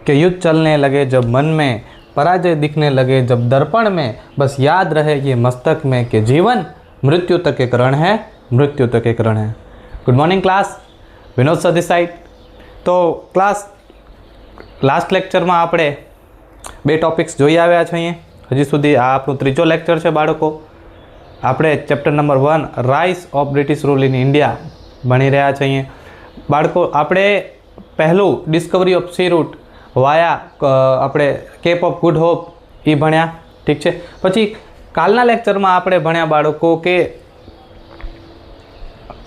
कि युद्ध चलने लगे जब मन में, पराजय दिखने लगे जब दर्पण में, बस याद रहे ये मस्तक में कि जीवन मृत्यु तक एक रण है, मृत्यु तक एक रण है। Good morning class, Vinod sir this side. तो क्लास लास्ट लेक्चर में આપણે બે ટોપિક્સ જોઈ આવ્યા છે। અહીંયા હજી સુધી આ આપણું ત્રીજો લેક્ચર છે બાળકો। આપણે chapter number 1 rise of British rule in India ભણી રહ્યા છે। અહીંયા બાળકો આપણે પહેલું ડિસ્કવરી ઓફ સી રૂટ વાયા આપણે કેપ ઓફ ગુડ હોપ એ ભણ્યા, ઠીક છે। પછી કાલના લેક્ચરમાં આપણે ભણ્યા બાળકો કે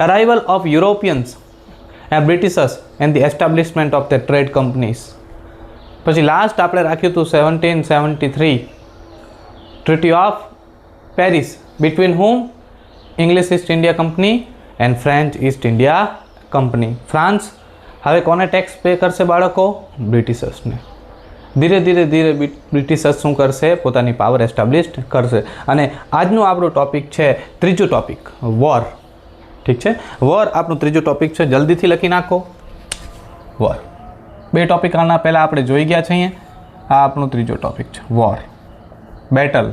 arrival of Europeans and Britishers and the establishment of the trade companies. પછી લાસ્ટ આપણે રાખ્યું હતું 1773 treaty of Paris between whom English East India Company and French East India Company. France હવે કોને ટેક્સ પે કરશે બાળકો? બ્રિટિશર્સને। ધીરે ધીરે ધીરે બ્રિટિશર્સ શું કરશે? પોતાની પાવર એસ્ટાબ્લિશ કરશે। અને આજનું આપણું ટોપિક છે ત્રીજું ટોપિક વોર, ઠીક છે। વોર આપણું ત્રીજું ટોપિક છે, જલ્દીથી લખી નાખો વોર। બે ટોપિક આના પહેલાં આપણે જોઈ ગયા છે। અહીંયા આ આપણું ત્રીજો ટોપિક છે વોર, બેટલ,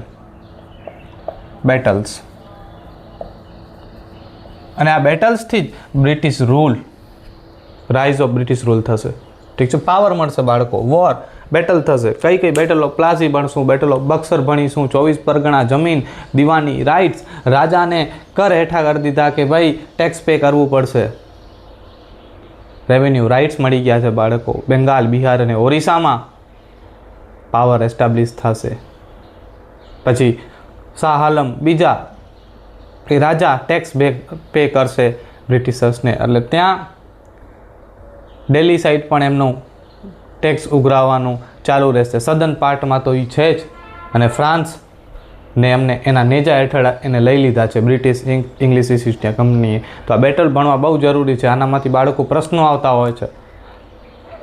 બેટલ્સ। અને આ બેટલ્સથી જ British rule, rise of British rule થશે, ઠીક છે। પાવર મળશે બાળકો, વોર બેટલ થશે। કઈ કઈ? બેટલ ઓફ પ્લાસી ભણશું, બેટલ ઓફ બક્સર ભણીશું, 24 પરગણા જમીન, દીવાની રાઇટ્સ, રાજાને કર હેઠા કરી દીધા કે ભાઈ ટેક્સ પે કરવું પડશે, રેવન્યુ રાઇટ્સ મળી ગયા છે બાળકો। બેંગાલ, બિહાર અને ઓરિસ્સામાં પાવર એસ્ટાબ્લિશ થશે। પછી શાહ આલમ બીજા એ રાજા ટેક્સ પે કરશે બ્રિટિશર્સને, એટલે ત્યાં દિલ્હી સાઈડ પણ એમનું ટેક્સ ઉઘરાવવાનું ચાલુ રહેશે। સદર્ન પાર્ટમાં તો એ છે જ, અને ફ્રાન્સને એમને એના નેજા હેઠળ એને લઈ લીધા છે બ્રિટિશ ઇંગ્લિશ ઈસ્ટ ઇન્ડિયા કંપનીએ। તો આ બેટલ ભણવા બહુ જરૂરી છે। આનામાંથી બાળકો પ્રશ્નો આવતા હોય છે,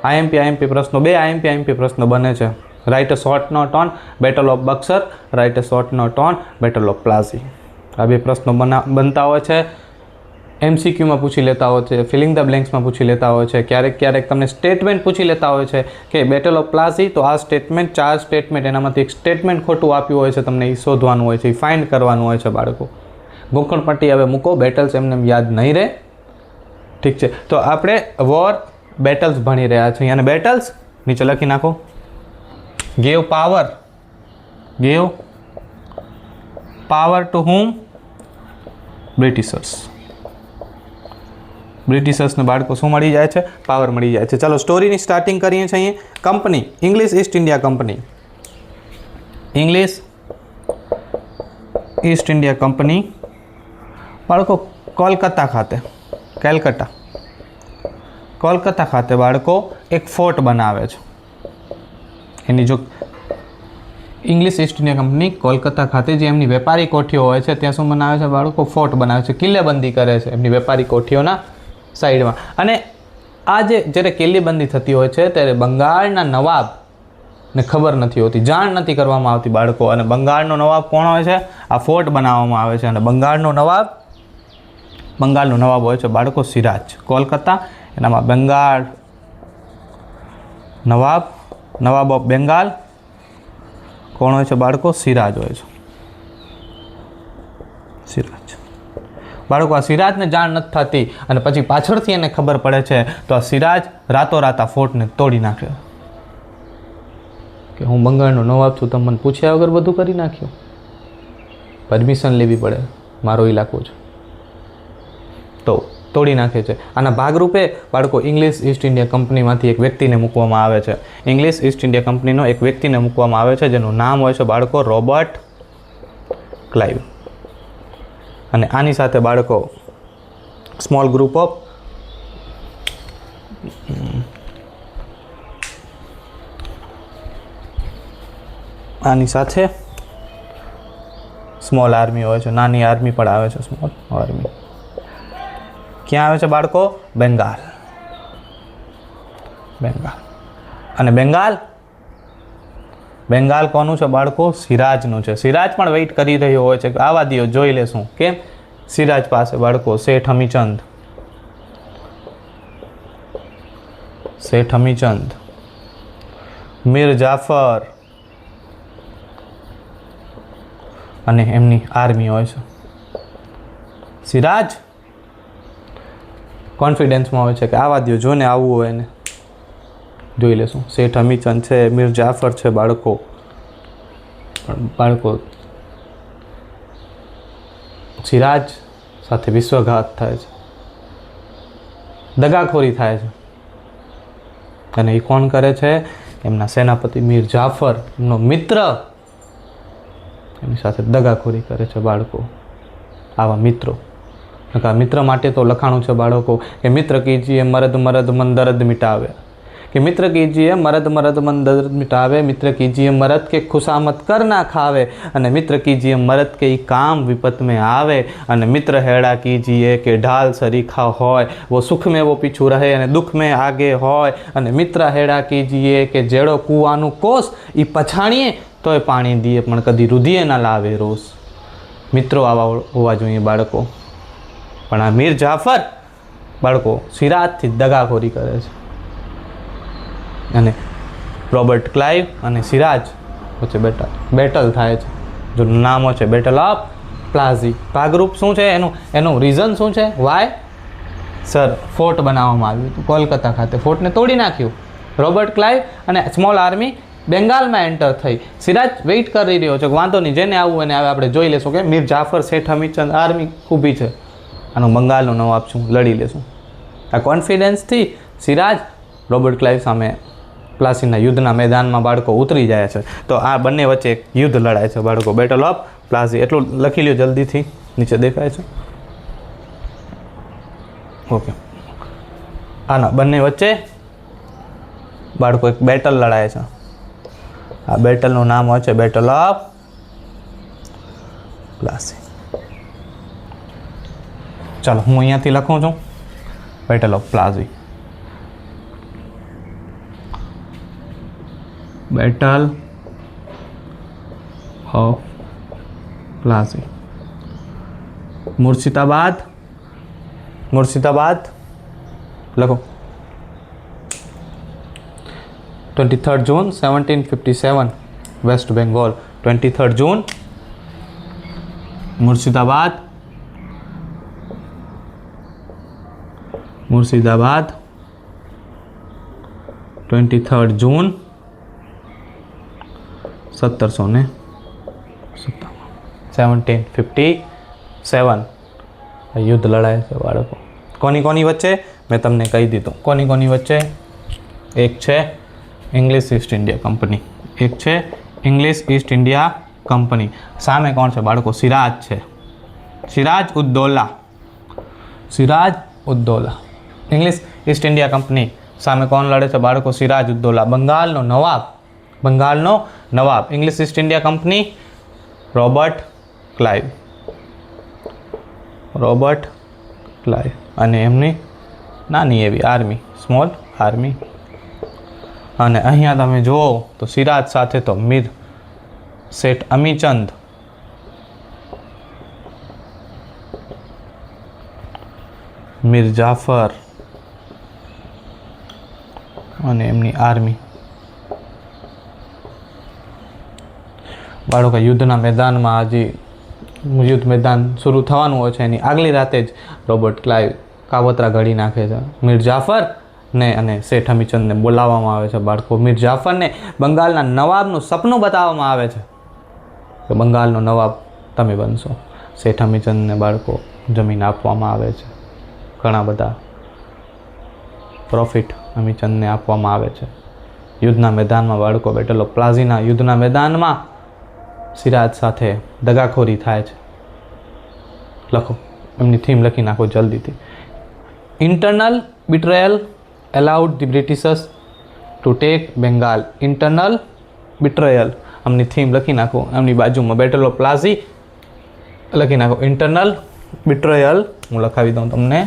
આઈએમપી પ્રશ્નો, બે આઈએમપી પ્રશ્નો બને છે। Write a short note on battle of Buxar, write a short note on battle of Plassey. આ બે પ્રશ્નો બનતા હોય છે, એમસીક્યુમાં પૂછી લેતા હોય છે, ફિલિંગ ધ બ્લેન્ક્સમાં પૂછી લેતા હોય છે, ક્યારેક ક્યારેક તમને સ્ટેટમેન્ટ પૂછી લેતા હોય છે કે બેટલ ઓફ પ્લાસી, તો આ સ્ટેટમેન્ટ, 4 સ્ટેટમેન્ટ, એનામાંથી એક સ્ટેટમેન્ટ ખોટું આપ્યું હોય છે, તમને એ શોધવાનું હોય છે, એ ફાઇન્ડ કરવાનું હોય છે બાળકો। ગોખણપટ્ટી હવે મૂકો, બેટલ્સ એમને યાદ નહીં રહે, ઠીક છે। તો આપણે વોર બેટલ્સ ભણી રહ્યા છીએ, અને બેટલ્સ નીચે લખી નાખો। ગેવ પાવર ટુ હુમ? બ્રિટિશર્સને બાળકો શું મળી જાય છે? પાવર મળી જાય છે। ચલો સ્ટોરીની સ્ટાર્ટિંગ કરીએ છીએ। અહીંયા company English East India company, English East India company બાળકો કોલકાતા ખાતે, કોલકાતા ખાતે બાળકો એક ફોર્ટ બનાવે છે। એની જો English East India company Kolkata ખાતે જે એમની વેપારી કોઠીઓ હોય છે ત્યાં શું બનાવે છે બાળકો? ફોર્ટ બનાવે છે, કિલ્લેબંધી કરે છે એમની વેપારી કોઠીઓના સાઈડમાં। અને આ જ્યારે કિલ્લેબંધી થતી હોય છે ત્યારે બંગાળના નવાબને ખબર નથી હોતી, જાણ નથી કરવામાં આવતી બાળકો। અને બંગાળનો નવાબ કોણ હોય છે? આ ફોર્ટ બનાવવામાં આવે છે, અને બંગાળનો નવાબ હોય છે બાળકો સિરાજ। કોલકાતા, એનામાં બંગાળ નવાબ ઓફ બેંગાલ કોણ હોય છે બાળકો? સિરાજ હોય છે, સિરાજ। બાળકો આ સિરાજને જાણ નથી થતી, અને પછી પાછળથી એને ખબર પડે છે, તો આ સિરાજ રાતોરાત આ ફોર્ટને તોડી નાખે કે હું બંગાળનો નવાબ છું, તમે મને પૂછ્યા વગર બધું કરી નાખ્યું, પરમિશન લેવી પડે, મારો ઇલાકો છે, તો તોડી નાખે છે। આના ભાગરૂપે બાળકો ઇંગ્લિશ ઈસ્ટ ઇન્ડિયા કંપનીમાંથી એક વ્યક્તિને મૂકવામાં આવે છે। ઇંગ્લિશ ઈસ્ટ ઇન્ડિયા કંપનીનો એક વ્યક્તિને મૂકવામાં આવે છે જેનું નામ હોય છે બાળકો રોબર્ટ ક્લાઇવ। અને આની સાથે બાળકો સ્મોલ ગ્રુપ ઓફ આની સાથે સ્મોલ આર્મી હોય છે, નાની આર્મી પણ આવે છે, સ્મોલ આર્મી। ક્યાં આવે છે બાળકો? બેંગાલ। અને બેંગાલ કોનું છે બાળકો? સિરાજનું છે। સિરાજ પણ વેઇટ કરી રહ્યો હોય છે, આવા દિયો જોઈ લેશું કેમ। સિરાજ પાસે બાળકો શેઠ હમીચંદ મીર જાફર અને એમની આર્મી હોય છે. સિરાજ કોન્ફિડન્સમાં હોય છે કે આવા દો, જોને આવવું હોય એને જોઈ લેશું. શેઠ અમીચંદ છે, મીર જાફર છે બાળકો, પણ બાળકો સિરાજ સાથે વિશ્વઘાત થાય છે, દગાખોરી થાય છે. અને એ કોણ કરે છે? એમના સેનાપતિ મીર જાફરનો મિત્ર એની સાથે દગાખોરી કરે છે બાળકો. આવા મિત્રો, મિત્ર માટે તો લખાણું છે બાળકો કે મિત્ર કીજીએ મરદ મરદ મન દર્દ મિટાવે, कि मित्र कीजिए मरद मरद मन दर्द मिटावे, मित्र कीजिए मरद के खुशामत कर ना खावे, अने मित्र कीजिए मरद के काम विपत में आवे, अने मित्र हेड़ा कीजिए के ढाल सरीखा होय, वो सुख में वो पीछू रहे अने दुख में आगे होय, अने मित्र हेड़ा कीजिए के जेड़ो कुआनु कोस ई पछाणीए तोय पाणी दीए पण कदी रुधिए ना लावे रोस. मित्रों आवा होवा जोईए बाळको. पण आ मीर जाफर बाळको सिराजथी दगाखोरी करे छे અને રોબર્ટ ક્લાઇવ અને સિરાજ વચ્ચે બેટલ થાય છે, જેનું નામ છે બેટલ ઓફ પ્લાઝી. ભાગરૂપ શું છે એનું રીઝન શું છે? વાય? સર, ફોર્ટ બનાવવામાં આવ્યું હતું કોલકાતા ખાતે, ફોર્ટને તોડી નાખ્યું. રોબર્ટ ક્લાઇવ અને સ્મોલ આર્મી બેંગાલમાં એન્ટર થઈ. સિરાજ વેઇટ કરી રહ્યો છે કે વાંધો નહીં, જેને આવવું એને આવે, આપણે જોઈ લેશું કે મીર જાફર શેઠ અમીચંદ આર્મી ઊભી છે, આનું બંગાળનો નવાબ છું, લડી લેશું. આ કોન્ફિડન્સથી સિરાજ રોબર્ટ ક્લાઇવ સામે પ્લાસીના યુદ્ધના મેદાનમાં બાળકો ઉતરી જાય છે. તો આ બંને વચ્ચે એક યુદ્ધ લડાય છે બાળકો, બેટલ ઓફ પ્લાસી. એટલું લખી લ્યો જલ્દીથી, નીચે દેખાય છે. ઓકે, આના બંને વચ્ચે બાળકો એક બેટલ લડાય છે. આ બેટલનું નામ હોય છે બેટલ ઓફ પ્લાસી. ચાલો હું અહીંયાથી લખું છું battle of Plassey. Battle of Plassey. Murshidabad લખો. 23rd June 1757 West Bengal. 23rd June Murshidabad 23rd June 1757 યુદ્ધ લડાય છે બાળકો. કોની વચ્ચે? મેં તમને કહી દીધું કોની વચ્ચે. એક છે ઇંગ્લિશ ઈસ્ટ ઇન્ડિયા કંપની, એક છે ઇંગ્લિશ ઈસ્ટ ઇન્ડિયા કંપની. સામે કોણ છે બાળકો? સિરાજ છે, Siraj ud-Daulah. English East India Company સામે કોણ લડે છે બાળકો? સિરાજ ઉદ્દૌલા, બંગાળનો nawab. English East India Company Robert Clive અને એમની નાની એવી આર્મી, સ્મોલ આર્મી. અને અહીંયા તમે જુઓ તો સિરાજ સાથે તો મીર શેઠ અમીચંદ, મીર જાફર અને એમની આર્મી. બાળકો યુદ્ધના મેદાનમાં હજી યુદ્ધ મેદાન શરૂ થવાનું હોય છે એની આગલી રાતે જ રોબર્ટ ક્લાઇવ કાવતરા ઘડી નાખે છે. મીર જાફર ને અને શેઠ અમીચંદને બોલાવવામાં આવે છે બાળકો. મીર જાફરને બંગાળના નવાબનું સપનું બતાવવામાં આવે છે કે બંગાળનો નવાબ તમે બનશો. શેઠ અમીચંદને બાળકો જમીન આપવામાં આવે છે, ઘણા બધા પ્રોફિટ અમીચંદને આપવામાં આવે છે. યુદ્ધના મેદાનમાં બાળકો બેટલ ઓફ પ્લાસીના યુદ્ધના મેદાનમાં સિરાજ સાથે દગાખોરી થાય છે. લખો, એમની થીમ લખી નાખો જલ્દીથી. Internal betrayal allowed the Britishers to take Bengal. Internal betrayal. એમની થીમ લખી નાખો, એમની બાજુમાં બેટલ ઓફ પ્લાસી લખી નાખો. ઇન્ટરનલ બિટ્રેયલ હું લખાવી દઉં તમને,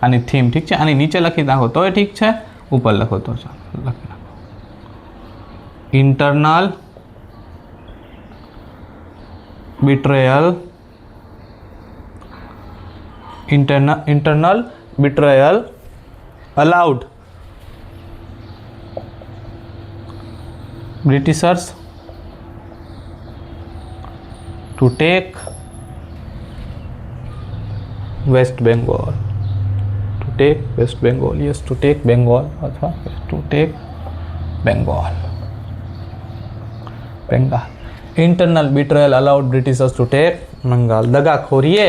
આની થીમ. ઠીક છે, આની નીચે લખી નાખો તોય ઠીક છે, ઉપર લખો તો ચાલો, લખી નાખો. Internal betrayal, internal betrayal allowed Britishers to take West Bengal. To take West Bengal. Yes, to take Bengal. અથવા to take Bengal. Bengal. Internal betrayal allowed Britishers to take Bengal. દગાખોરીએ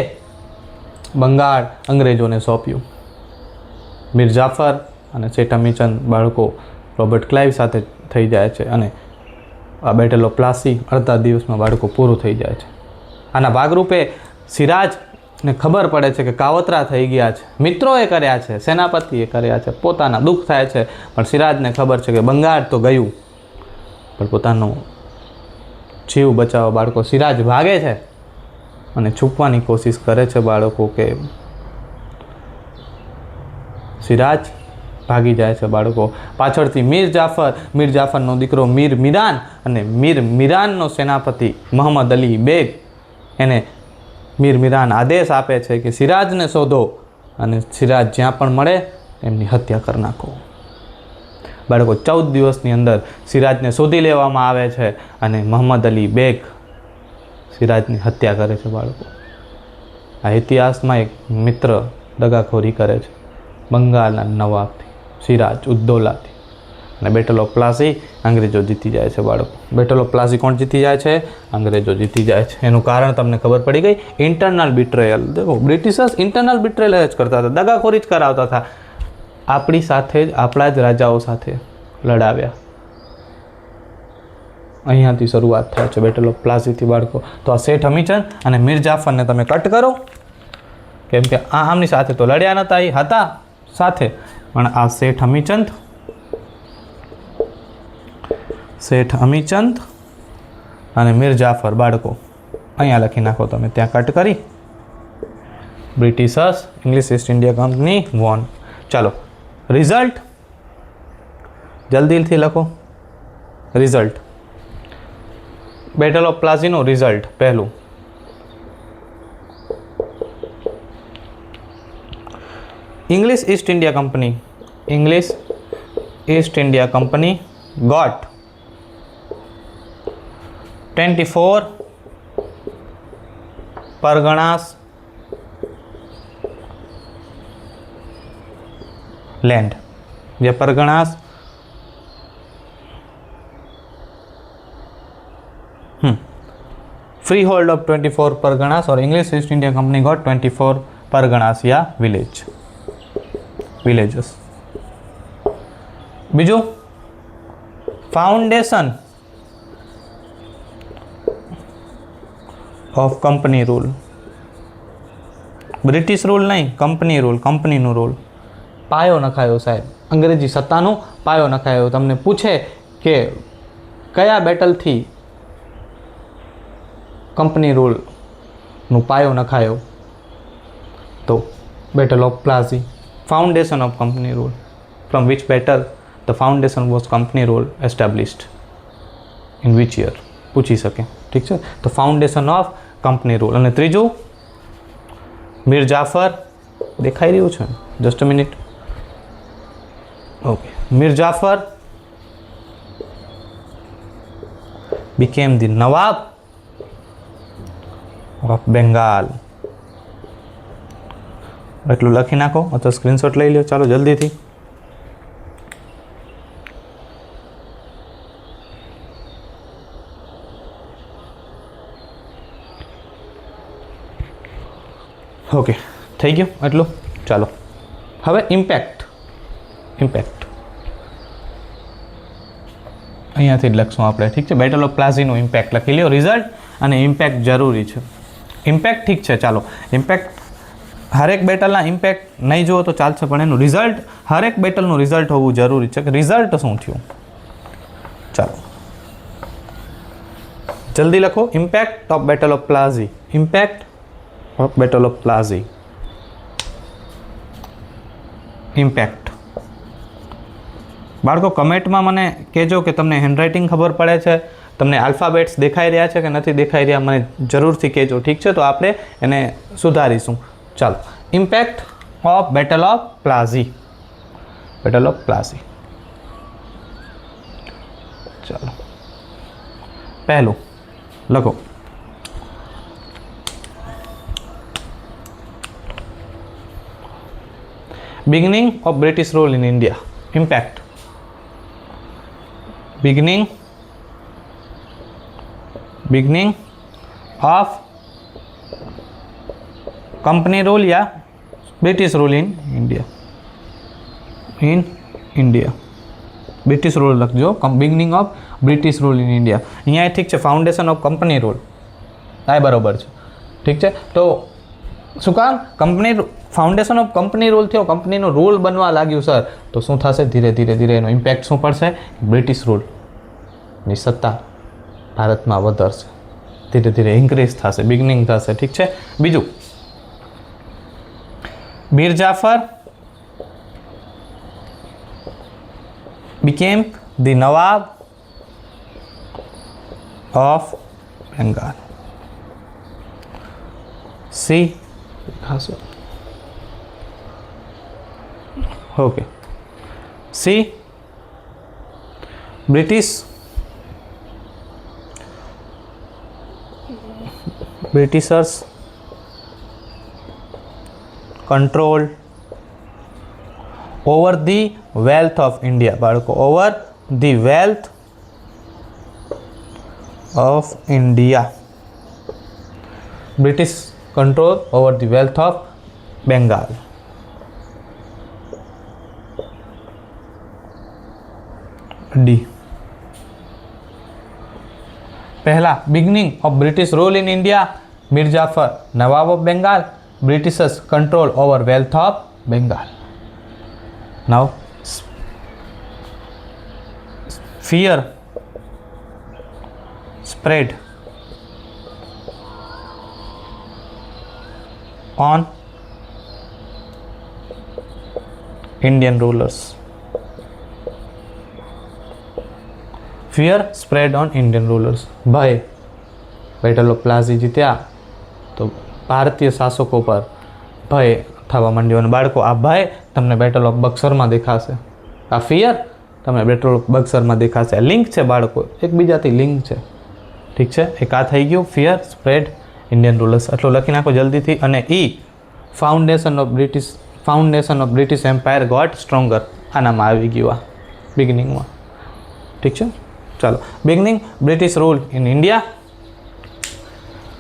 બંગાળ અંગ્રેજોને સોંપ્યું. મીર જાફર અને શેઠ અમીચંદ બાળકો રોબર્ટ ક્લાઇવ સાથે થઈ જાય છે અને આ બેટલ ઓફ પ્લાસી અડધા દિવસમાં બાળકો પૂરું થઈ જાય છે. આના ભાગરૂપે સિરાજને ખબર પડે છે કે કાવતરા થઈ ગયા છે, મિત્રોએ કર્યા છે, સેનાપતિએ કર્યા છે, પોતાના દુઃખ થાય છે, પણ સિરાજને ખબર છે કે બંગાળ તો ગયું, પણ પોતાનો જીવ બચાવવા બાળકો સિરાજ ભાગે છે અને છૂપવાની કોશિશ કરે છે બાળકો કે સિરાજ ભાગી જાય છે બાળકો. પાછળથી મીર જાફરનો દીકરો મીર મીરાન અને મીર મીરાનનો સેનાપતિ મોહમ્મદ અલી બેગ, એને મીર મીરાન આદેશ આપે છે કે સિરાજને શોધો અને સિરાજ જ્યાં પણ મળે એમની હત્યા કરી નાખો. બાળકો 14 દિવસની અંદર સિરાજને શોધી લેવામાં આવે છે અને મોહમ્મદ અલી બેગ સિરાજની હત્યા કરે છે બાળકો. આ ઇતિહાસમાં એક મિત્ર દગાખોરી કરે છે બંગાળના નવાબથી, સિરાજ ઉદ્દૌલાથી, અને બેટલ ઓફ પ્લાસી અંગ્રેજો જીતી જાય છે બાળકો. બેટલ ઓફ પ્લાસી કોણ જીતી જાય છે? અંગ્રેજો જીતી જાય છે. એનું કારણ તમને ખબર પડી ગઈ. ઇન્ટરનલ બિટ્રેયલ. દેખો, બ્રિટિશર્સ ઇન્ટરનલ બિટ્રેયલ જ કરતા હતા, દગાખોરી જ કરાવતા હતા. આપણી સાથે જ, આપણા જ રાજાઓ સાથે લડાવ્યા. અહીંયાથી શરૂઆત થાય છે બેટલ ઓફ પ્લાસીથી બાળકો. તો આ શેઠ અમીચંદ અને મીર જાફરને તમે કટ કરો, કેમ કે આમની સાથે તો લડ્યા નતા, એ હતા સાથે, પણ આ શેઠ અમીચંદ અને મીર જાફર બાળકો અહીંયા લખી નાખો તમે, ત્યાં કટ કરી. Britishers English East India Company won. ચાલો રિઝલ્ટ જલ્દીથી લખો. રિઝલ્ટ બેટલ ઓફ પ્લાસીનું રિઝલ્ટ પહેલું. English East India Company got 24 Parganas land. ये Parganas freehold of 24 Parganas, or English East India Company got 24 Parganas या villages. બીજું foundation of company rule. British rule નહીં, company rule, કંપનીનું rule. પાયો નખાયો સાહેબ, અંગ્રેજી સત્તાનો પાયો નખાયો. તમને પૂછે કે કયા બેટલથી કંપની રૂલનું પાયો નખાયો, તો battle of Plassey. Foundation of company rule. From which battle the foundation was company rule established? In which year? પૂછી શકે. ઠીક છે, તો ફાઉન્ડેશન ઓફ કંપની રૂલ. અને ત્રીજું મીર જાફર, દેખાઈ રહ્યું છે? Just a minute. Okay, Mir Jafar became the Nawab of Bengal. એટલું લખી નાખો અથવા સ્ક્રીનશોટ લઈ લો. ચાલો જલ્દીથી. ઓકે, થઈ ગયું એટલું. ચાલો હવે ઇમ્પેક્ટ અહીંયાથી જ લખશું આપણે. ઠીક છે, બેટલ ઓફ પ્લાસીનું ઇમ્પેક્ટ લખી લ્યો. રિઝલ્ટ અને ઇમ્પેક્ટ જરૂરી છે. ઇમ્પેક્ટ ઠીક છે, ચાલો ઇમ્પેક્ટ હરેક બેટલના ઇમ્પેક્ટ નહીં જુઓ તો ચાલશે, પણ એનું રિઝલ્ટ, હરેક બેટલનું રિઝલ્ટ હોવું જરૂરી છે કે રિઝલ્ટ શું થયું. ચાલો જલ્દી લખો. Impact of battle of Plassey. Impact of battle of Plassey. Impact. બાળકો કમેન્ટમાં મને કહેજો કે તમને હેન્ડરાઇટિંગ ખબર પડે છે, તમને આલ્ફાબેટ્સ દેખાઈ રહ્યા છે કે નથી દેખાઈ રહ્યા, મને જરૂરથી કહેજો. ઠીક છે, તો આપણે એને સુધારીશું. ચાલો, impact of battle of Plassey. Battle of Plassey. ચાલો પહેલું લખો, beginning of British rule in India. Impact. Beginning of company rule या British rule in India. In India. British rule લખજો, beginning of British rule in India. અહીંયા ઠીક છે, foundation of company rule આ બરોબર છે, ઠીક છે. તો શું કામ company foundation of company rule થયો, કંપનીનો રૂલ બનવા લાગ્યું સર, તો શું થશે? ધીરે ધીરે એનો ઇમ્પેક્ટ શું પડશે? બ્રિટિશ રૂલની સત્તા ભારતમાં વધશે, ધીરે ધીરે ઇન્ક્રીઝ થશે, બિગનિંગ થશે, ઠીક છે. બીજું, Mir Jafar became the Nawab of Bengal. See, okay. See, Britishers control over the wealth of India. બાળકો, over the wealth of India. British control over the wealth of Bengal. D. पहला, beginning of British rule in India. Mir Jafar, Nawab of Bengal. Britishers control over wealth of Bengal. Now, fear spread on Indian rulers. Fear spread on Indian rulers. ભય, battle of Plassey જીત્યા તો ભારતીય શાસકો પર ભય થવા માંડ્યો. અને બાળકો, આ ભય તમને બેટલ ઓફ બક્સરમાં દેખાશે, આ ફિયર તમને બેટલ ઓફ બક્સરમાં દેખાશે. લિંક છે બાળકો, એકબીજાથી લિંક છે, ઠીક છે. એક આ થઈ ગયું, ફિયર સ્પ્રેડ ઇન્ડિયન રૂલર્સ, એટલું લખી નાખો જલ્દીથી. અને foundation of British empire got stronger, આનામાં આવી ગયું, આ બિગિનિંગમાં, ઠીક છે. ચાલો, beginning British rule in India.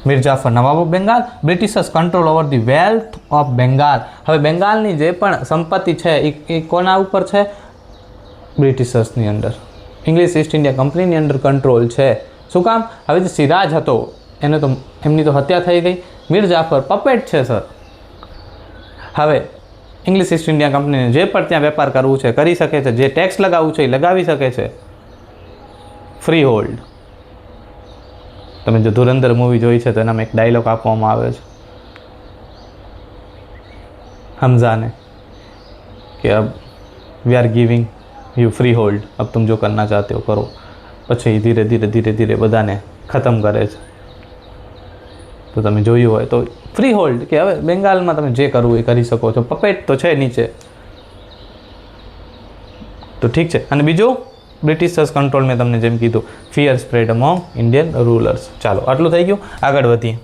Mir Jafar, nawab of Bengal. Britishers control over the wealth of Bengal. હવે બેંગાલની જે પણ સંપત્તિ છે એ કોના ઉપર છે? બ્રિટિશર્સની અંદર, ઇંગ્લિશ ઈસ્ટ ઇન્ડિયા કંપનીની અંદર કંટ્રોલ છે. શું કામ? હવે જે સિરાજ હતો એને તો એમની તો હત્યા થઈ ગઈ. મીર જાફર પપેટ છે સર. હવે ઇંગ્લિશ ઈસ્ટ ઇન્ડિયા કંપનીને જે પણ ત્યાં વેપાર કરવું છે કરી શકે છે, જે ટેક્સ લગાવવું છે એ લગાવી શકે છે. Free hold. તમે જો ધુરંધર મૂવી જોઈ છે તો એનામાં એક ડાયલોગ આપવામાં આવે છે हमजा कि अब we are giving you free hold, अब तुम जो करना चाहते हो करो. પછી ધીરે ધીરે બધાને ખતમ કરે છે. તો તમે જોયું હોય તો ફ્રી હોલ્ડ કે હવે બેંગાલમાં તમે જે કરવું એ કરી શકો છો, પપેટ તો છે નીચે. તો ઠીક છે. અને બીજું બ્રિટિશર્સ કંટ્રોલ મેં તમને જેમ કીધું, fear spread among Indian rulers. ચાલો આટલું થઈ ગયું, આગળ વધીએ.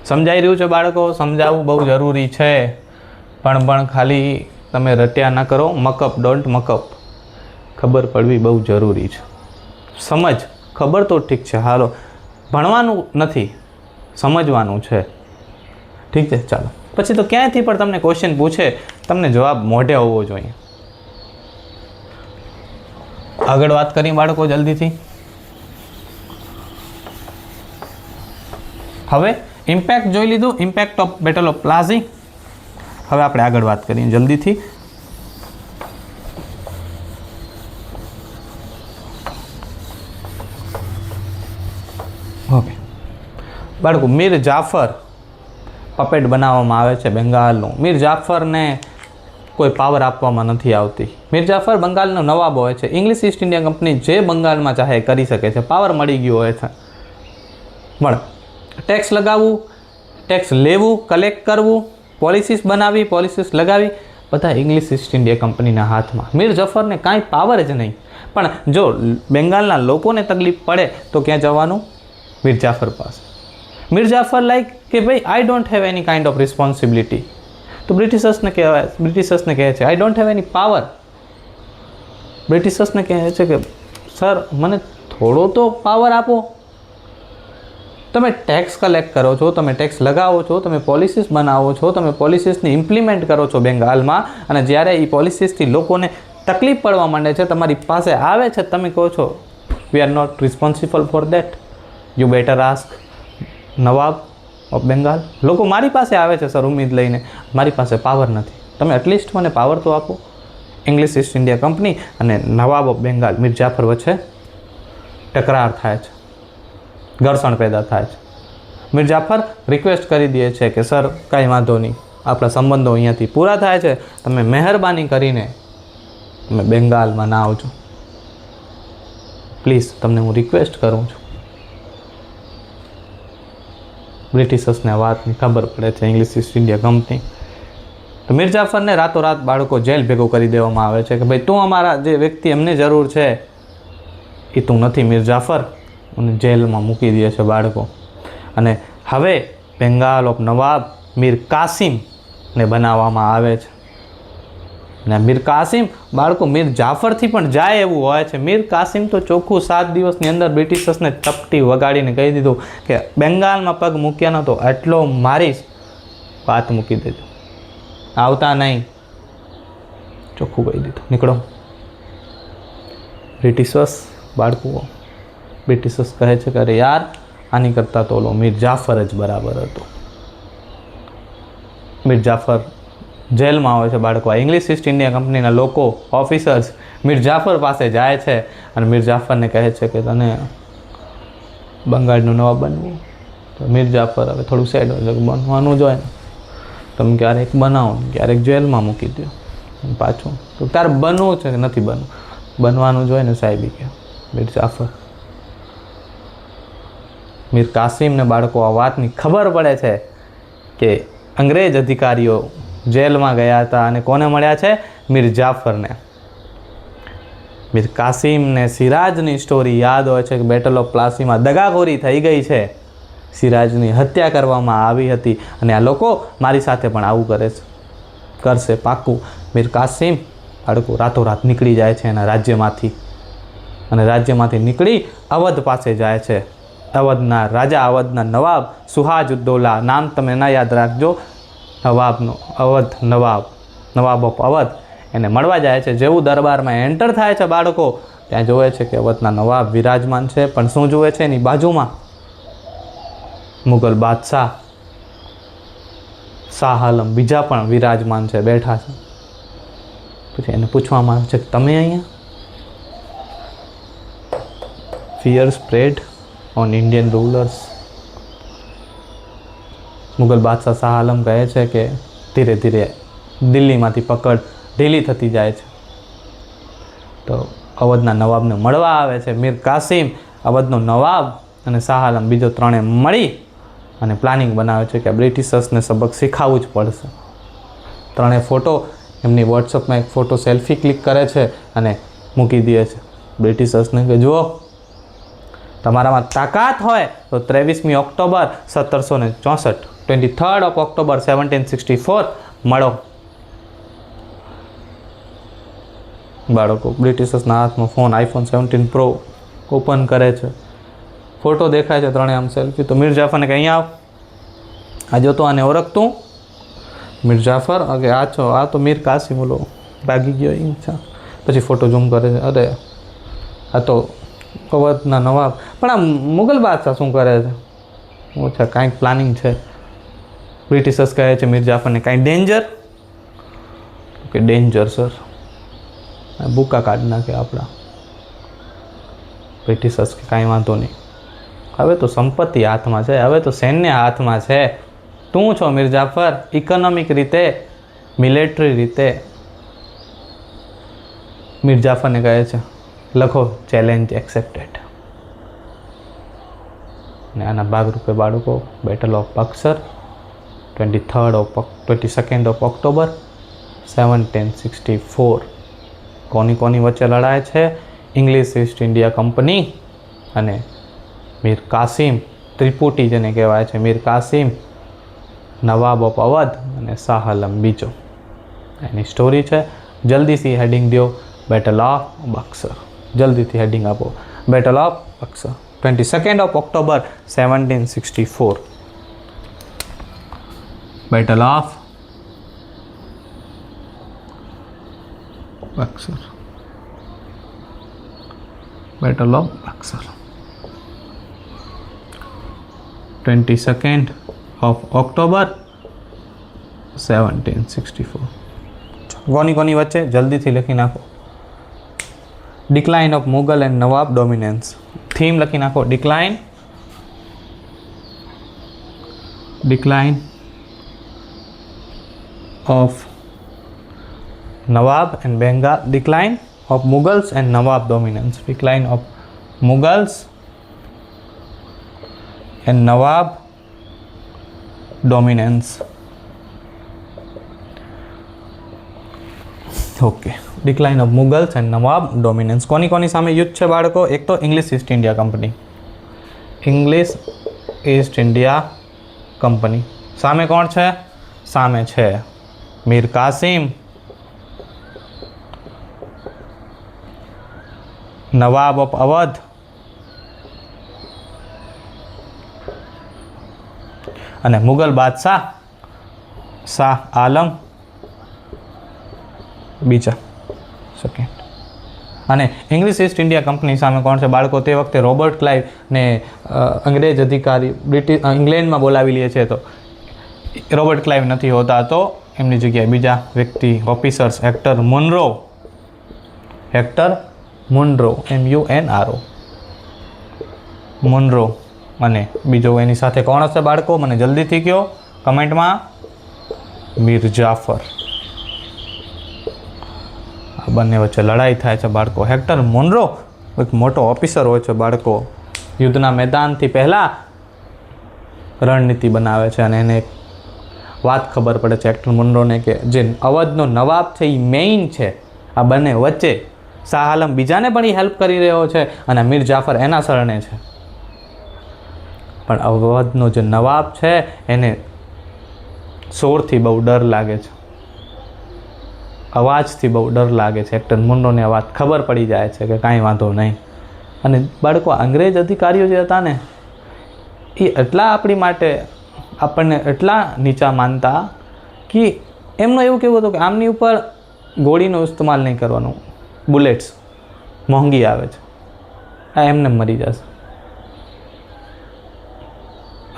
સમજાઈ રહ્યું છે બાળકો? સમજાવવું બહુ જરૂરી છે, પણ ખાલી તમે રટ્યા ના કરો. મકઅપ, ડોન્ટ મકઅપ. ખબર પડવી બહુ જરૂરી છે. સમજ, ખબર તો ઠીક છે, હાલો ભણવાનું નથી, સમજવાનું છે, ઠીક છે. ચાલો પછી તો ક્યાંયથી પણ તમને ક્વેશ્ચન પૂછે, તમને જવાબ મોઢે હોવો જોઈએ. આગળ વાત કરીએ બાળકો જલ્દીથી. હવે ઇમ્પેક્ટ જોઈ લીધું, impact of battle of Plassey. હવે આપણે આગળ વાત કરીએ જલ્દીથી. ઓકે બાળકો, મીર જાફર પપેટ બનાવવામાં આવે છે બેંગાલનું. મીર જાફરને કોઈ પાવર આપવામાં નથી આવતી. મીર જાફર બંગાળનો નવાબ હોય છે. ઇંગ્લિશ ઈસ્ટ ઇન્ડિયા કંપની જે બંગાળમાં ચાહે કરી શકે છે, પાવર મળી ગયો હોય છે. પણ ટેક્સ લગાવવું, ટેક્સ લેવું, કલેક્ટ કરવું, પોલિસીસ બનાવી, પોલિસીસ લગાવી, બધા ઇંગ્લિશ ઈસ્ટ ઇન્ડિયા કંપનીના હાથમાં. મીર જાફરને કાંઈ પાવર જ નહીં. પણ જો બેંગાલના લોકોને તકલીફ પડે તો ક્યાં જવાનું? મીર જાફર પાસે. મીર જાફર લાઈક કે ભાઈ I don't have any kind of responsibility. તો બ્રિટિશર્સને કહે છે I don't have any power. બ્રિટિશર્સને કહે છે કે સર મને થોડો તો પાવર આપો. તમે ટેક્સ કલેક્ટ કરો છો, તમે ટેક્સ લગાવો છો, તમે પોલિસીસ બનાવો છો, તમે પોલિસીસને ઇમ્પ્લિમેન્ટ કરો છો બેંગાલમાં, અને જ્યારે એ પોલિસીસથી લોકોને તકલીફ પડવા માંડે છે, તમારી પાસે આવે છે, તમે કહો છો we are not responsible for that, you better ask Nawab of Bengal. લોકો મારી પાસે આવે છે સર ઉમ્મીદ લઈને, મારી પાસે પાવર નથી, તમે એટલીસ્ટ મને પાવર તો આપો. ઇંગ્લિશ ઈસ્ટ ઇન્ડિયા કંપની અને નવાબ ઓફ બેંગાલ મીર જાફર વચ્ચે ટકરાર થાય છે, ઘર્ષણ પેદા થાય છે. મીર જાફર રિક્વેસ્ટ કરી દે છે કે સર કાંઈ વાંધો નહીં, આપણા સંબંધો અહીંયાથી પૂરા થાય છે, તમે મહેરબાની કરીને તમે બેંગાલમાં ના આવજો પ્લીઝ, તમને હું રિક્વેસ્ટ કરું છું. બ્રિટિશર્સને આ વાતની ખબર પડે છે, ઇંગ્લિશ ઈસ્ટ ઇન્ડિયા કંપની. તો મીર જાફરને રાતોરાત બાળકો જેલ ભેગો કરી દેવામાં આવે છે કે ભાઈ તું અમારા જે વ્યક્તિ એમને જરૂર છે એ તું નથી મીર જાફર, અને જેલમાં મૂકી દે છે બાળકો. અને હવે બેંગાલ ઓફ નવાબ મીર કાસિમને બનાવવામાં આવે છે. અને મીર કાસિમ બાળકો મીર જાફરથી પણ જાય એવું હોય છે. મીર કાસિમ તો ચોખ્ખું 7 દિવસની અંદર બ્રિટિશર્સને ચપટી વગાડીને કહી દીધું કે બેંગાલમાં પગ મૂક્યા નહોતો એટલો મારીશ, વાત મૂકી દેજો, આવતા નહીં, ચોખ્ખું કહી દીધું, નીકળો. બ્રિટિશર્સ કહે છે કે અરે યાર આની કરતાં તો ઓલો મીર જાફર જ બરાબર હતો. મીર જાફર જેલમાં આવે છે બાળકો. આ ઇંગ્લિશ ઈસ્ટ ઇન્ડિયા કંપનીના લોકો, ઓફિસર્સ મીર જાફર પાસે જાય છે અને મીર જાફરને કહે છે કે તને બંગાળનું નવાબ બનવું. તો મીર જાફર હવે થોડું સેડ હોય છે, બનવાનું જ હોય ને, તમે ક્યારેક બનાવો, ક્યારેક જેલમાં મૂકી દો પાછું, તો તારે બનવું છે કે નથી બનવું? બનવાનું જ હોય ને સાહેબી કે મીર જાફર. મીર કાસિમને બાળકો આ વાતની ખબર પડે છે કે અંગ્રેજ અધિકારીઓ જેલમાં ગયા હતા અને કોને મળ્યા છે? મીર જાફરને. મીર કાસિમને સિરાજની સ્ટોરી યાદ હોય છે કે બેટલ ઓફ પ્લાસીમાં દગાખોરી થઈ ગઈ છે, સિરાજની હત્યા કરવામાં આવી હતી, અને આ લોકો મારી સાથે પણ આવું કરે છે, કરશે પાક્કું. મીર કાસિમ બાળકો રાતોરાત નીકળી જાય છે એના રાજ્યમાંથી, અને રાજ્યમાંથી નીકળી અવધ પાસે જાય છે. અવધના રાજા, અવધના નવાબ સુહાજ-ઉદ-દૌલા, નામ તમે ના યાદ રાખજો, નવાબનો અવધ નવાબ ઓફ અવધ, એને મળવા જાય છે. જેવું દરબારમાં એન્ટર થાય છે બાળકો, ત્યાં જોવે છે કે અવધના નવાબ વિરાજમાન છે, પણ શું જુએ છે? એની બાજુમાં મુગલ બાદશાહ શાહ આલમ બીજા પણ વિરાજમાન છે, બેઠા છે. પછી એને પૂછવામાં આવે છે કે તમે અહીંયા? Fear spread on Indian rulers. Mughal બાદશાહ શાહ આલમ કહે છે કે ધીરે ધીરે દિલ્હીમાંથી પકડ ઢીલી થતી જાય છે. તો અવધના નવાબને મળવા આવે છે મીર કાસિમ, અવધનો નવાબ અને શાહ આલમ, બીજો ત્રણે મળી અને પ્લાનિંગ બનાવે છે કે બ્રિટિશર્સને સબક શીખાવવું જ પડશે. ત્રણે ફોટો એમની વોટ્સઅપમાં એક ફોટો સેલ્ફી ક્લિક કરે છે અને મૂકી દે છે બ્રિટિશર્સને કે જુઓ, તમારામાં તાકાત હોય તો 23મી ઓક્ટોબર 1764, 23rd of October 1764 મળો. બાળકો બ્રિટિશર્સના હાથમાં ફોન આઈફોન 17 પ્રો ઓપન કરે છે, ફોટો દેખાય છે, ત્રણે આમ સેલ્ફી. તો મીર જાફરને કે અહીંયા આવ, આ જો તો આને ઓળખતું? મીર જાફર કે આ છો, આ તો મીર કાસિમ ઓલો ભાગી ગયો એ છે. પછી ફોટો ઝૂમ કરે છે, અરે આ તો અવધના નવાબ. પણ આ મુગલ બાદશાહ શું કરે છે? ઓછા કાંઈક પ્લાનિંગ છે. બ્રિટિશર્સ કહે છે મીર જાફરને કાંઈ ડેન્જર? કે ડેન્જર સર, બુકા કાઢી નાખે આપણા. બ્રિટિશર્સ કે કાંઈ વાંધો નહીં, હવે તો સંપત્તિ હાથમાં છે, હવે તો સૈન્ય હાથમાં છે. તું છો મીર જાફર, ઇકોનોમિક રીતે, મિલિટરી રીતે. મીર જાફરને કહે છે લખો ચેલેન્જ એક્સેપ્ટેડ. અને આના ભાગરૂપે બાળકો battle of Buxar 22nd of October 1764. કોની વચ્ચે લડાય છે? ઇંગ્લિશ ઈસ્ટ ઇન્ડિયા કંપની અને મીર કાસિમ ત્રિપુટી જેને કહેવાય છે, મીર કાસિમ, નવાબ ઓફ અવધ અને શાહ આલમ બીજો. એની સ્ટોરી છે. જલ્દીથી હેડિંગ દો, બેટલ ઓફ બક્સર. જલ્દીથી હેડિંગ આપો, battle of Buxar, 22nd of October 1764. Battle of Buxar, battle of Buxar, 22nd of October 1764. કોની વચ્ચે? જલ્દીથી લખી નાખો. Decline of Mughal and nawab dominance. Theme લખી નાખો, decline of nawab and Bengal, decline of Mughals and nawab dominance, decline of Mughals and nawab dominance. Okay, decline of Mughals and nawab dominance. કોની સામે યુદ્ધ છે બાળકો? એક તો English East India company, English East India Company સામે કોણ છે? સામે છે મીર કાસિમ, નવાબ ઓફ અવધ અને મુગલ બાદશાહ શાહ આલમ બીજા સેકન્ડ. અને ઇંગ્લિશ ઈસ્ટ ઇન્ડિયા કંપની સામે કોણ છે બાળકો? તે વખતે રોબર્ટ ક્લાઇવ ને અંગ્રેજ અધિકારી ઇંગ્લેન્ડમાં બોલાવી લે છે, તો રોબર્ટ ક્લાઇવ નથી હોતા, તો એમની જગ્યાએ બીજા વ્યક્તિ officers, hectare Munro, MUNRO, Munro. અને બીજો એની સાથે કોણ હશે બાળકો? મને જલ્દીથી કહો કમેન્ટમાં. મીર જાફર. આ બંને વચ્ચે લડાઈ થાય છે બાળકો. હેક્ટર મુનરો એક મોટો ઓફિસર હોય છે બાળકો. યુદ્ધના મેદાનથી પહેલાં રણનીતિ બનાવે છે અને એને એક વાત ખબર પડે છે હેક્ટર મુનરોને કે જે અવધનો નવાબ છે એ મેઇન છે આ બંને વચ્ચે. શાહ આલમ બીજાને પણ એ હેલ્પ કરી રહ્યો છે અને મીર જાફર એના શરણે છે. પણ અવધનો જે નવાબ છે એને શોરથી બહુ ડર લાગે છે, અવાજથી બહુ ડર લાગે છે. હેક્ટર મુનરોને આ વાત ખબર પડી જાય છે કે કાંઈ વાંધો નહીં. અને બાળકો અંગ્રેજ અધિકારીઓ જે હતા ને એ એટલા આપણી માટે આપણને એટલા નીચા માનતા કે એમનું એવું કહેવું હતું કે આમની ઉપર ગોળીનો ઇસ્તેમાલ નહીં કરવાનો, બુલેટ્સ મોંઘી આવે છે, આ એમને મરી જશે.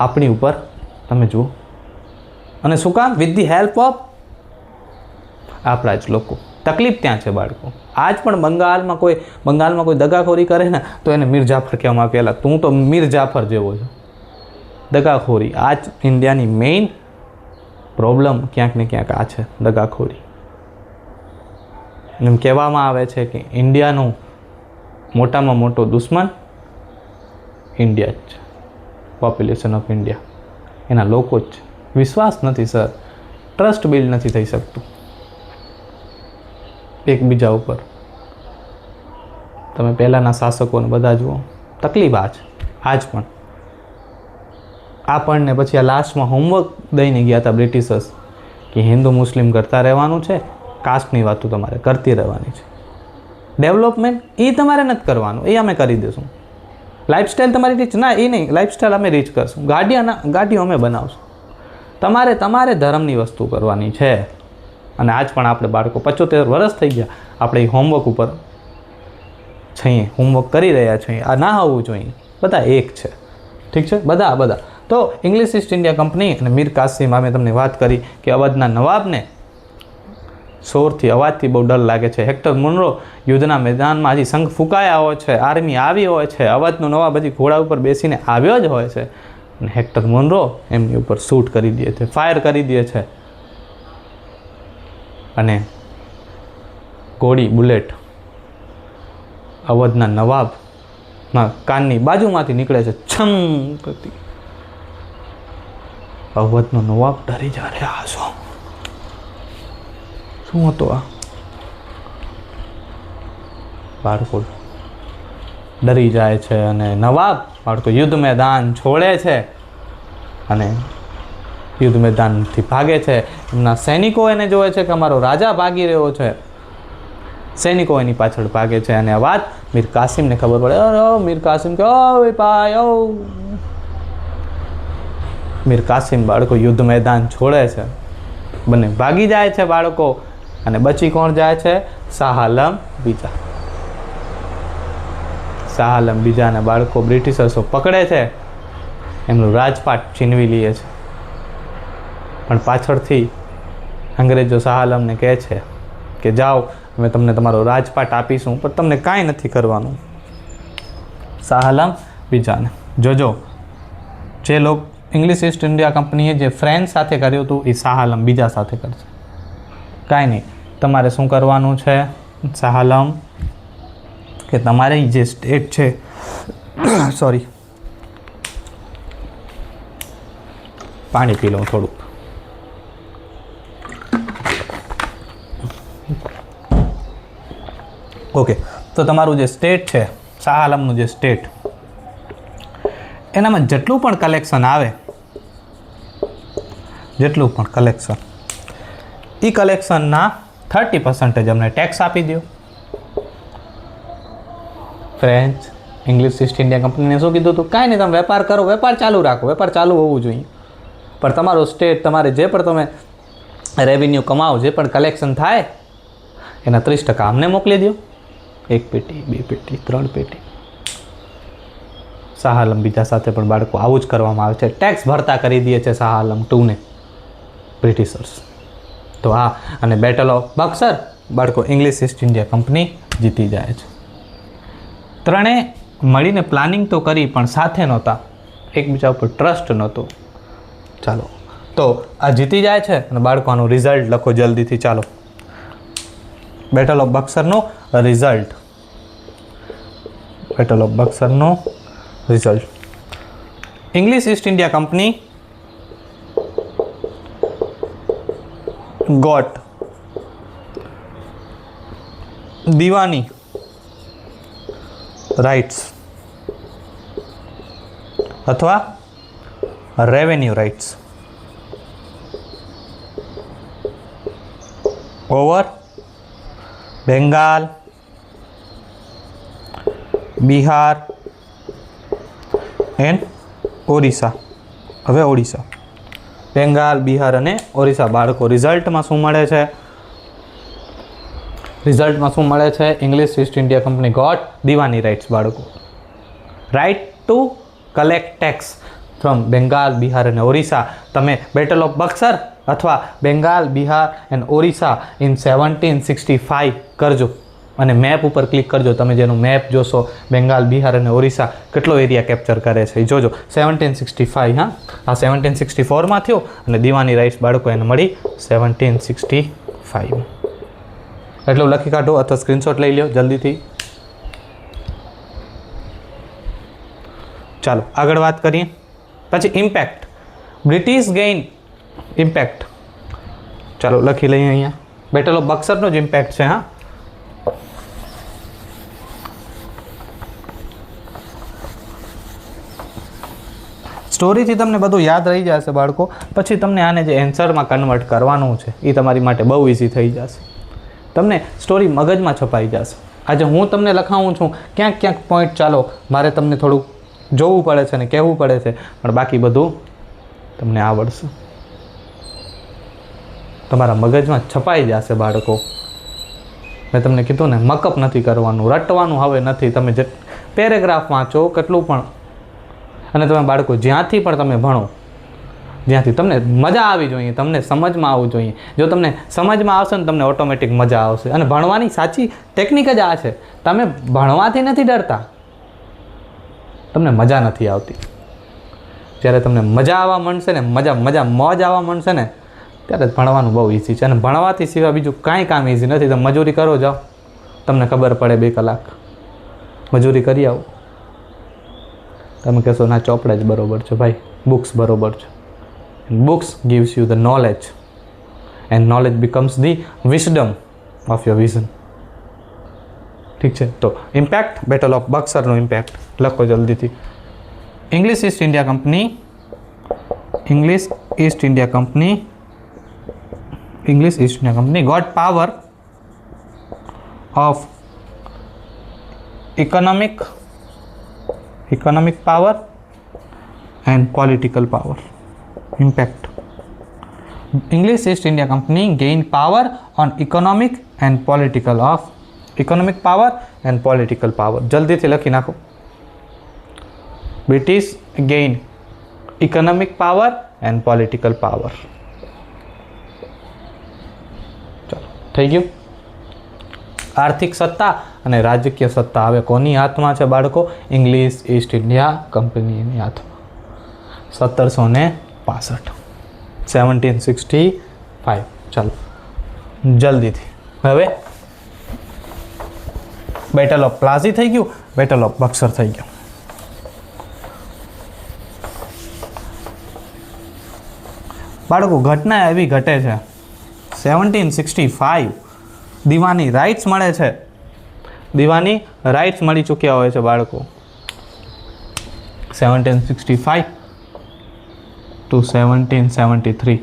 આપણી ઉપર તમે જુઓ. અને શું કામ? વિથ ધી હેલ્પ ઓફ આપણા જ લોકો. તકલીફ ત્યાં છે બાળકો. આજ પણ બંગાળમાં કોઈ દગાખોરી કરે ને તો એને મીર જાફર કહેવામાં આવે. પહેલાં તું તો મીર જાફર જેવો છે. દગાખોરી આ જ ઇન્ડિયાની મેઇન પ્રોબ્લેમ ક્યાંક ને ક્યાંક આ છે, દગાખોરી. એમ કહેવામાં આવે છે કે ઇન્ડિયાનો મોટામાં મોટો દુશ્મન ઇન્ડિયા જ છે. પોપ્યુલેશન ઓફ ઇન્ડિયા, એના લોકો જ છે. વિશ્વાસ નથી સર, ટ્રસ્ટ બિલ્ડ નથી થઈ શકતું એકબીજા ઉપર. તમે પહેલાંના શાસકોને બધા જુઓ, તકલીફ આ છે. આજ પણ આપણને પછી આ લાસ્ટમાં હોમવર્ક દઈને ગયા હતા બ્રિટિશર્સ કે હિન્દુ મુસ્લિમ કરતા રહેવાનું છે, કાસ્ટની વાતો તમારે કરતી રહેવાની છે. ડેવલપમેન્ટ એ તમારે નથી કરવાનું, એ અમે કરી દઈશું. લાઈફસ્ટાઈલ તમારી રીચ ના, એ નહીં, લાઈફસ્ટાઈલ અમે રીચ કરશું. ગાડીઓ અમે બનાવશું. તમારે ધર્મની વસ્તુ કરવાની છે. અને આજ પણ આપણે બાળકો 75 વર્ષ થઈ ગયા, આપણે એ હોમવર્ક ઉપર છીએ, હોમવર્ક કરી રહ્યા છીએ. આ ના હોવું જોઈએ. બધા એક છે, ઠીક છે? બધા. તો ઇંગ્લિશ ઈસ્ટ ઇન્ડિયા કંપની અને મીર કાસિમ, અમે તમને વાત કરી કે અવધના નવાબને શોરથી, અવાજથી બહુ ડર લાગે છે. હેક્ટર મુનરો યુદ્ધના મેદાનમાં હજી શંખ ફૂંકાયા હોય છે, આર્મી આવી હોય છે, અવધનો નવાબ હજી ઘોડા ઉપર બેસીને આવ્યો જ હોય છે અને હેક્ટર મુનરો એમની ઉપર શૂટ કરી દે છે, ફાયર કરી દે છે અને ગોળી, બુલેટ અવધના નવાબના કાનની બાજુમાંથી નીકળે છે, છમ કરતી. અવધનો નવાબ ડરી જા રહ્યા છો. શું હતું આ? બાળકો ડરી જાય છે અને નવાબ બાળકો યુદ્ધ મેદાન છોડે છે અને યુદ્ધ મેદાનથી ભાગે છે. એમના સૈનિકો એને જોવે છે કે અમારો રાજા ભાગી રહ્યો છે. સૈનિકો એની પાછળ ભાગે છે અને આ વાત મીર કાસિમને ખબર પડે. અરે મીર કાસિમ કે ઓ ભાઈ ઓ. મીર કાસિમ બાળકો યુદ્ધ મેદાન છોડે છે. બંને ભાગી જાય છે બાળકો અને બચી કોણ જાય છે? શાહ આલમ બીજા. શાહ આલમ બીજાને બાળકો બ્રિટિશર્સો પકડે છે, એમનું રાજપાટ છીનવી લે છે. પણ પાછળથી અંગ્રેજો શાહ આલમને કહે છે કે જાઓ અમે તમને તમારો રાજપાટ આપીશું પણ તમને કાંઈ નથી કરવાનું. શાહ આલમ બીજાને જોજો જે લોકો ઇંગ્લિશ ઈસ્ટ ઇન્ડિયા કંપનીએ જે ફ્રેન્ચ સાથે કર્યું હતું એ શાહ આલમ બીજા સાથે કરશે. કાંઈ નહીં, તમારે શું કરવાનું છે શાહ આલમ કે તમારે જે સ્ટેટ છે સોરી પાણી પી લઉં થોડુંક. ઓકે, તો તમારું જે સ્ટેટ છે શાહ આલમનું જે સ્ટેટ એનામાં જેટલું પણ કલેક્શન આવે જેટલું પણ કલેક્શન એ કલેક્શનના 30% અમને ટેક્સ આપી દો. ફ્રેન્ચ ઇંગ્લિશ ઈસ્ટ ઇન્ડિયા કંપનીને શું કીધું હતું? કાંઈ નહીં, તમે વેપાર કરો, વેપાર ચાલુ રાખો, વેપાર ચાલુ હોવું જોઈએ, પણ તમારો સ્ટેટ તમારે જે પણ તમે રેવન્યુ કમાવો, જે પણ કલેક્શન થાય એના 30% અમને મોકલી દો. 1 પેટી 2 પેટી 3 પેટી. શાહ આલમ બીજા સાથે પણ બાળકો આવું જ કરવામાં આવે છે. ટેક્સ ભરતા કરી દે છે શાહ આલમ 2 ને બ્રિટિશર્સ. તો હા, અને બેટલ ઓફ બક્સર બાળકો ઇંગ્લિશ ઈસ્ટ ઇન્ડિયા કંપની જીતી જાય છે. ત્રણેય મળીને પ્લાનિંગ તો કરી પણ સાથે નહોતા, એકબીજા ઉપર ટ્રસ્ટ નહોતો. ચાલો, તો આ જીતી જાય છે અને બાળકો આનું રિઝલ્ટ લખો જલ્દીથી. ચાલો, બેટલ ઓફ બક્સરનો રિઝલ્ટ. બેટલ ઓફ બક્સરનો result. English East India Company got Diwani rights અથવા revenue rights over Bengal, Bihar and Orissa. હવે ઓડિશા, બેંગાલ, બિહાર અને ઓરિસ્સા. બાળકો રિઝલ્ટમાં શું મળે છે? રિઝલ્ટમાં શું મળે છે? English East India Company got Diwani rights. બાળકો right to collect tax from Bengal, Bihar અને ઓરિસ્સા. તમે બેટલ ઓફ બક્સર અથવા બેંગાલ, બિહાર એન્ડ ઓરિસ્સા ઇન 1765 કરજો અને મેપ ઉપર ક્લિક કરજો. તમે જેનું મેપ જોશો બેંગાલ, બિહાર અને ઓરિસ્સા કેટલો એરિયા કેપ્ચર કરે છે એ જોજો. 1765. હા, આ 1764માં થયો અને દીવાની રાઇટ્સ બાળકો એને મળી 1765. એટલું લખી કાઢો અથવા સ્ક્રીનશોટ લઈ લો જલ્દીથી. ચાલો આગળ વાત કરીએ. પછી ઇમ્પેક્ટ, બ્રિટિશ ગેઇન ઇમ્પેક્ટ. ચાલો લખી લઈએ અહીંયા. બેટલ ઓફ બક્સરનો જ ઇમ્પેક્ટ છે. હા, સ્ટોરીથી તમને બધું યાદ રહી જશે બાળકો. પછી તમને આને જે એન્સરમાં કન્વર્ટ કરવાનું છે એ તમારી માટે બહુ ઇઝી થઈ જશે. તમને સ્ટોરી મગજમાં છપાઈ જશે. આજે હું તમને લખાવું છું ક્યાંક ક્યાંક પોઈન્ટ ચાલો મારે તમને થોડુંક જોવું પડે છે ને કહેવું પડે છે, પણ બાકી બધું તમને આવડશે, તમારા મગજમાં છપાઈ જશે બાળકો. મેં તમને કીધું ને, મકઅપ નથી કરવાનું, રટવાનું હવે નથી. તમે જે પેરેગ્રાફ વાંચો કેટલું પણ, અને તમે બાળકો જ્યાંથી પણ તમે ભણો, જ્યાંથી તમને મજા આવી જોઈએ, તમને સમજમાં આવવું જોઈએ. જો તમને સમજમાં આવશે ને તમને ઓટોમેટિક મજા આવશે. અને ભણવાની સાચી ટેકનિક જ આ છે, તમે ભણવાથી નથી ડરતા, તમને મજા નથી આવતી. જ્યારે તમને મજા આવવા માંડશે ને, મોજ આવવા માંડશે ને, ત્યારે ભણવાનું બહુ ઇઝી છે. અને ભણવાથી સિવાય બીજું કાંઈ કામ ઇઝી નથી. તમે મજૂરી કરો જાઓ, તમને ખબર પડે 2 કલાક મજૂરી કરી આવો, તમે કહેશો ના ચોપડા જ બરોબર છે ભાઈ, બુક્સ બરોબર છે. Books gives you the knowledge and knowledge becomes the wisdom of your vision. ઠીક છે, તો ઇમ્પેક્ટ, બેટલ ઓફ બક્સરનું ઇમ્પેક્ટ લખો જલ્દીથી. English East India Company got power of economic power and political power. Impact. English East India Company gained power on economic power and political power. जल्दी से लखी नाखो. British gained economic power and political power. चलो થઈ ગયું. આર્થિક સત્તા અને રાજકીય સત્તા હવે કોની હાથમાં છે બાળકો? ઇંગ્લિશ ઈસ્ટ ઇન્ડિયા કંપનીની હાથમાં. 1765 1765. ચાલો જલ્દીથી. હવે બેટલ ઓફ પ્લાસી થઈ ગયું, બેટલ ઓફ બક્સર થઈ ગયું. બાળકો ઘટના એવી ઘટે છે 1765 દીવાની રાઇટ્સ મળે છે. દીવાની રાઇટ્સ મળી ચૂક્યા હોય છે બાળકો 1765 to 1773.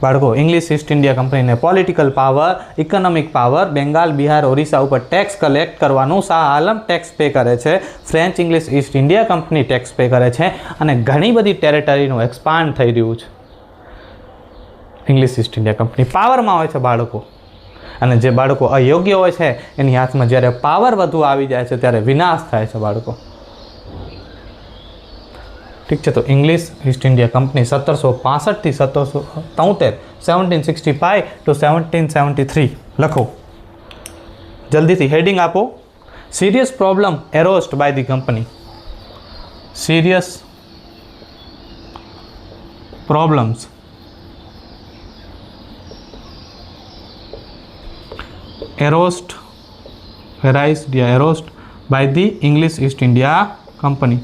બાળકો ઇંગ્લિશ ઈસ્ટ ઇન્ડિયા કંપનીને political power, economic power, Bengal, Bihar, Orissa ઉપર ટેક્સ કલેક્ટ કરવાનું શાહ આલમ ટેક્સ પે કરે છે. French English East India company tax pay કરે છે અને ઘણી બધી ટેરેટરીનું એક્સપાન્ડ થઈ રહ્યું છે. ઇંગ્લિશ ઈસ્ટ ઇન્ડિયા કંપની પાવરમાં હોય છે બાળકો, અને જે બાળકો અયોગ્ય હોય છે એની હાથમાં જ્યારે પાવર વધુ આવી જાય છે ત્યારે વિનાશ થાય છે બાળકો. ઠીક છે, તો ઇંગ્લિશ ઈસ્ટ ઇન્ડિયા કંપની 1765 થી 1773 1765 to 1773 લખો જલ્દીથી. હેડિંગ આપો. Serious problem arosed by the company. Serious problems arose by the English East India Company.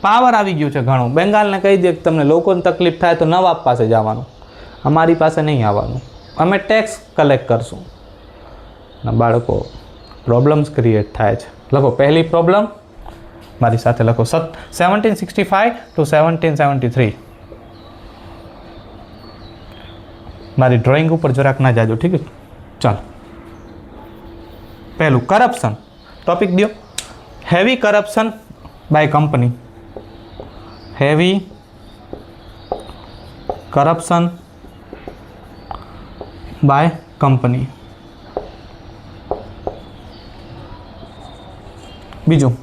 Power આવી ગયું છે ઘણું. બેંગાલને કહી દે કે તમને લોકોને તકલીફ થાય તો નવાબ પાસે જવાનું, અમારી પાસે નહીં આવવાનું, અમે ટેક્સ કલેક્ટ કરશું. બાળકો પ્રોબ્લેમ્સ ક્રિએટ થાય છે. લખો પહેલી પ્રોબ્લેમ મારી સાથે લખો 1765 to 1773. મારી ડ્રોઈંગ ઉપર જરાક ના જાજો, ઠીક છે? ચાલો પહેલું કરપ્શન ટોપિક દો. Heavy corruption by company. Heavy corruption by company. બીજું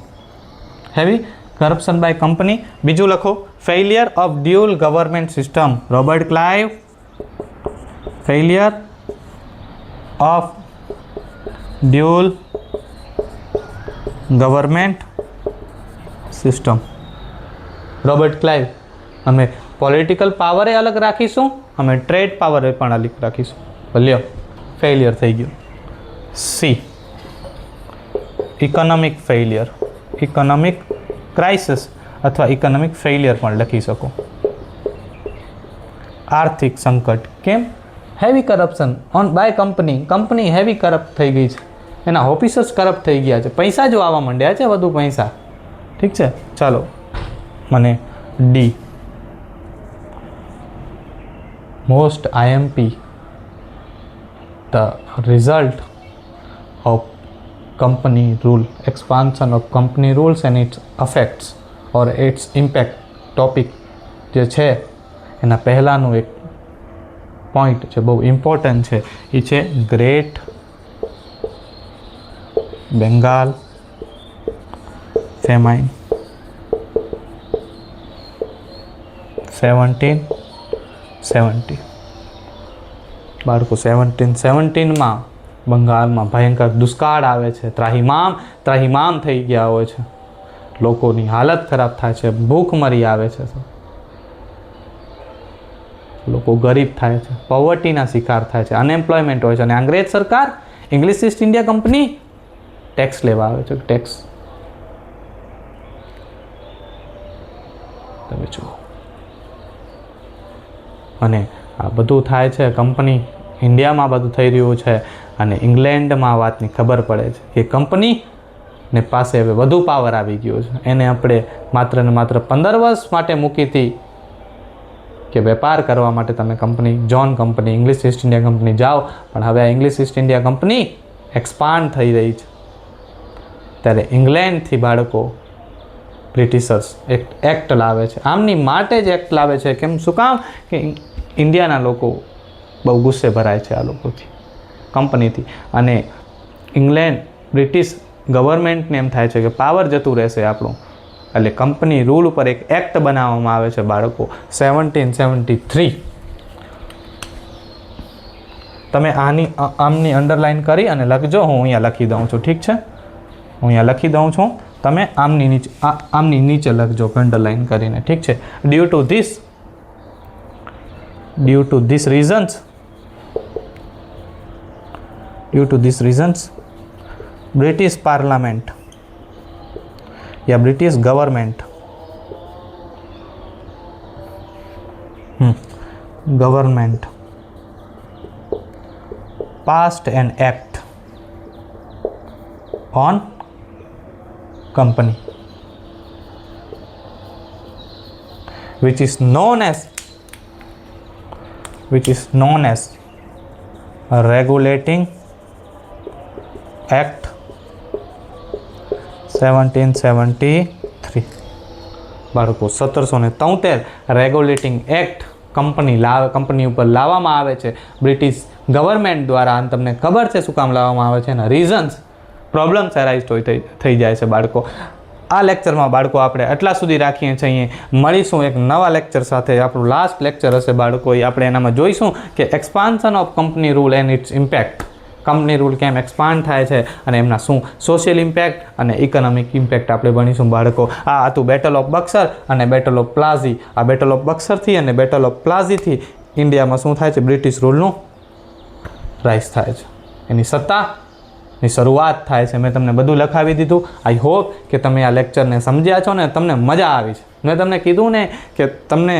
હેવી કરપ્શન બાય કંપની. બીજું લખો failure of dual government system. Robert Clive. Failure of dual government system. Robert Clive. અમે પોલિટિકલ પાવરે અલગ રાખીશું, અમે ટ્રેડ પાવરે પણ અલગ રાખીશું. લ્યો ફેલિયર થઈ ગયું. C economic failure. Economic crisis અથવા ઇકોનોમિક ફેલિયર પણ લખી શકો. આર્થિક સંકટ. કેમ? Heavy corruption on by company. Company heavy corrupt થઈ ગઈ છે, એના ઓફિસર્સ કરપ્ટ થઈ ગયા છે, પૈસા જો આવવા માંડ્યા છે, વધુ પૈસા. ઠીક છે, ચાલો મને D most IMP the result of company rule, expansion of company rules and its effects or its impact topic જે છે એના પહેલાંનું એક પોઈન્ટ છે બહુ ઇમ્પોર્ટન્ટ છે, એ છે ગ્રેટ બેંગાલ ફેમાઇન 1770. બાળકો 1717માં બંગાળમાં ભયંકર દુષ્કાળ આવે છે, ત્રાહિમામ થઈ ગયા હોય છે, લોકોની હાલત ખરાબ થાય છે, ભૂખમરી આવે છે, લોકો ગરીબ થાય છે, પોવર્ટીના શિકાર થાય છે, અનએમ્પ્લોયમેન્ટ હોય છે, અને અંગ્રેજ સરકાર English East India company tax લેવા આવે છે. ટેક્સ તમે જુઓ. અને આ બધું થાય છે કંપની ઇન્ડિયામાં બધું થઈ રહ્યું છે અને ઇંગ્લેન્ડમાં વાતની ખબર પડે છે કે કંપનીને પાસે હવે વધુ પાવર આવી ગયો છે. એને આપણે માત્ર ને માત્ર 15 વર્ષ માટે મૂકી હતી કે વેપાર કરવા માટે તમે John company English East India Company જાઓ, પણ હવે આ English East India Company expand થઈ રહી છે. ત્યારે ઇંગ્લેન્ડથી બાળકો બ્રિટિશર્સ એક્ટ લાવે છે. આમની માટે જ એક્ટ લાવે છે. કેમ, શું કામ? કે ઇન્ડિયાના લોકો બહુ ગુસ્સે ભરાય છે આ લોકોથી, કંપનીથી. અને ઇંગ્લેન્ડ બ્રિટિશ ગવર્મેન્ટને એમ થાય છે કે પાવર જતું રહેશે આપણું, એટલે કંપની રૂલ ઉપર એક એક્ટ બનાવવામાં આવે છે બાળકો 1773. તમે આમની અંડરલાઇન કરી અને લખજો. હું અહીંયા લખી દઉં છું, ઠીક છે? હું અહીંયા લખી દઉં છું, તમે આમની નીચે લખજો અંડરલાઇન કરીને, ઠીક છે? Due to this reasons British parliament या British government passed an act on company which is known as regulating act 1773. બાળકો 1773 રેગ્યુલેટિંગ એક્ટ કંપની ઉપર લાવવામાં આવે છે બ્રિટિશ ગવર્મેન્ટ દ્વારા. અને તમને ખબર છે શું કામ લાવવામાં આવે છે? એના રીઝન્સ, પ્રોબ્લેમ્સ એરાઇઝ થઈ જાય છે બાળકો. આ લેક્ચરમાં બાળકો આપણે આટલા સુધી રાખીએ છીએ. મળીશું એક નવા લેક્ચર સાથે. આપણું લાસ્ટ લેક્ચર હશે બાળકો. આપણે એનામાં જોઈશું કે expansion of company rule and its impact. Company rule કેમ એક્સપાન્ડ થાય છે અને એમના શું સોશિયલ ઇમ્પેક્ટ અને ઇકોનોમિક ઇમ્પેક્ટ આપણે ભણીશું બાળકો. આ હતું બેટલ ઓફ બક્સર અને બેટલ ઓફ પ્લાઝી. આ બેટલ ઓફ બક્સરથી અને બેટલ ઓફ પ્લાઝીથી ઇન્ડિયામાં શું થાય છે? બ્રિટિશ રૂલનું રાઇઝ થાય છે, એની સત્તાની શરૂઆત થાય છે. મેં તમને બધું લખાવી દીધું. આઈ હોપ કે તમે આ લેક્ચરને સમજ્યા છો ને તમને મજા આવી છે. મેં તમને કીધું ને કે તમને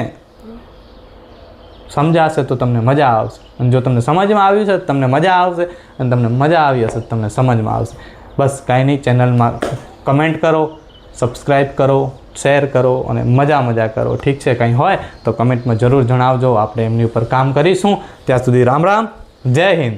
સમજાશે તો તમને મજા આવશે, અને જો તમને સમજમાં આવ્યું છે તમને મજા આવશે, અને તમને મજા આવી હશે તમને સમજમાં આવશે. બસ કાંઈ નહીં, ચેનલમાં કમેન્ટ કરો, સબસ્ક્રાઈબ કરો, શેર કરો અને મજા કરો, ઠીક છે? કંઈ હોય તો કમેન્ટમાં જરૂર જણાવજો. આપણે એમની ઉપર કામ કરીશું. ત્યાં સુધી રામ રામ, જય હિન્દ.